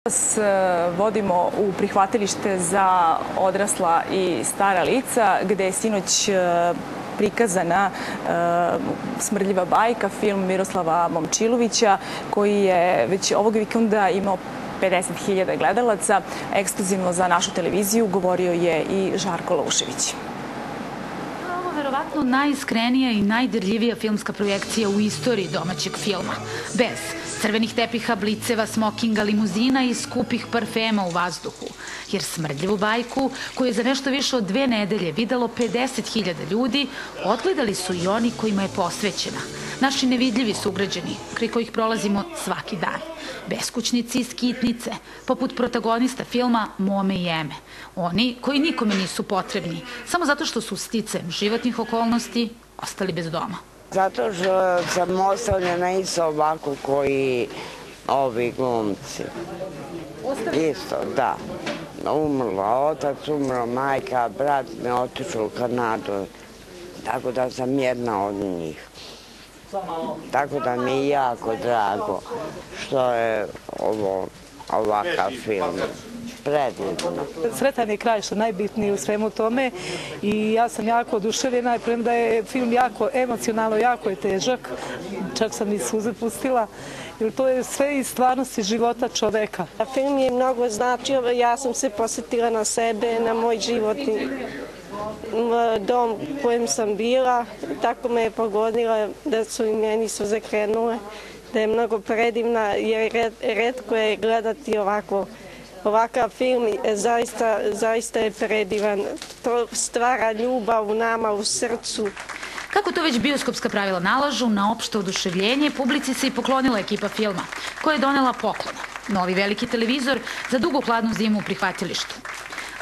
Vas vodimo u prihvatilište za odrasla i stara lica, gde je sinoć prikazana Smrdljiva bajka, film Miroslava Momčilovića, koji je već ovog vikenda imao 50.000 gledalaca. Ekskluzivno za našu televiziju govorio je i Žarko Laušević. Ovo je verovatno najiskrenija i najdirljivija filmska projekcija u istoriji domaćeg filma. Bez crvenih tepiha, bliceva, smokinga, limuzina i skupih parfema u vazduhu. Jer Smrdljivu bajku, koju je za nešto više od 2 nedelje videlo 50.000 ljudi, odgledali su i oni kojima je posvećena. Naši nevidljivi sugrađani, kraj kojih prolazimo svaki dan. Beskućnici i skitnice, poput protagonista filma Mome i Eme. Oni koji nikome nisu potrebni, samo zato što su sticajem životnih okolnosti ostali bez doma. Zato što sam ostavljena isto ovako koji ovi glumci. Isto, da. Umrla otac, umrla majka, brat me otišao u Kanadu. Tako da sam jedna od njih. Tako da mi je jako drago što je ovo ovakav film. Predivno. Sretan je kraj, što najbitnije u svemu tome, i ja sam jako oduševljena, premda je film jako emocionalno, jako je težak, čak sam i suze pustila, jer to je sve iz stvarnosti života čoveka. Film je mnogo značio, ja sam se posjetila na sebe, na moj životni dom u kojem sam bila, tako me je pogodila da su i meni suze krenule, da je mnogo predivna, jer retko je gledati ovakav film, zaista je predivan. To stvara ljubav u nama, u srcu. Kako to već bioskopska pravila nalažu, na opšte oduševljenje publici se i poklonila ekipa filma, koja je donela poklone. Novi veliki televizor za dugu hladnu zimu u prihvatilištu.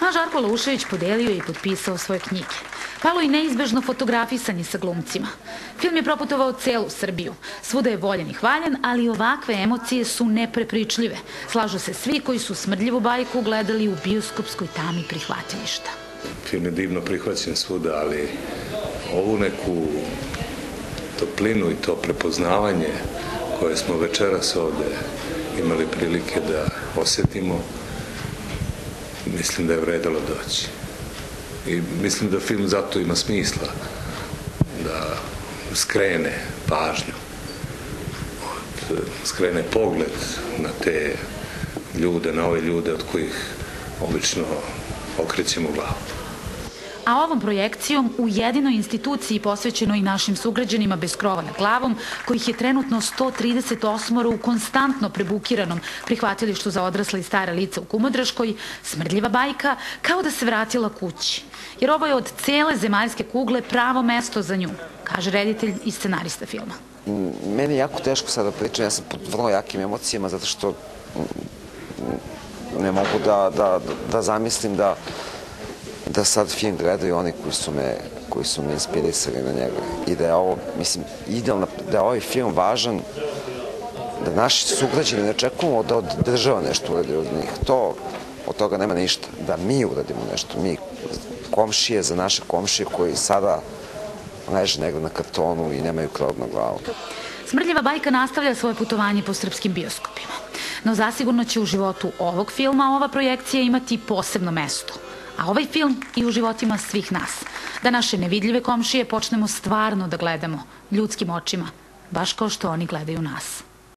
A Žarko Laušević podelio je i potpisao svoje knjige. Palo i neizbežno fotografisanje sa glumcima. Film je proputovao celu Srbiju. Svuda je voljen i hvaljen, ali ovakve emocije su neprepričljive. Slažu se svi koji su Smrdljivu bajku gledali u bioskopskoj tami prihvatilišta. Film je divno prihvaćen svuda, ali ovu neku toplinu i to prepoznavanje koje smo večeras ovde imali prilike da osetimo, mislim da je vredelo doći. I mislim da film zato ima smisla da skrene pažnju, skrene pogled na te ljude, na ove ljude od kojih obično okrećemo glavu. A ovom projekcijom u jedinoj instituciji posvećenoj i našim sugrađanima bez krova nad glavom, kojih je trenutno 138 u konstantno prebukiranom prihvatilištu za odrasla i stara lica u Kumodraškoj, Smrdljiva bajka kao da se vratila kući. Jer ovo je od cele zemaljske kugle pravo mesto za nju, kaže reditelj i scenarista filma. Meni je jako teško sada pričam, ja sam pod vrlo jakim emocijama, zato što ne mogu da zamislim da sad film gledaju oni koji su me inspirisali na njega. I da je ovo, mislim, idealno, da je ovaj film važan, da naši sugrađani ne očekujemo da od država nešto uradi od njih. Od toga nema ništa. Da mi uradimo nešto. Mi, komšije, za naše komšije koji sada leže negde na kartonu i nemaju krov na glavu. Smrdljiva bajka nastavlja svoje putovanje po srpskim bioskopima. No zasigurno će u životu ovog filma ova projekcija imati posebno mesto. A ovaj film i u životima svih nas. Da naše nevidljive komšije počnemo stvarno da gledamo ljudskim očima, baš kao što oni gledaju nas.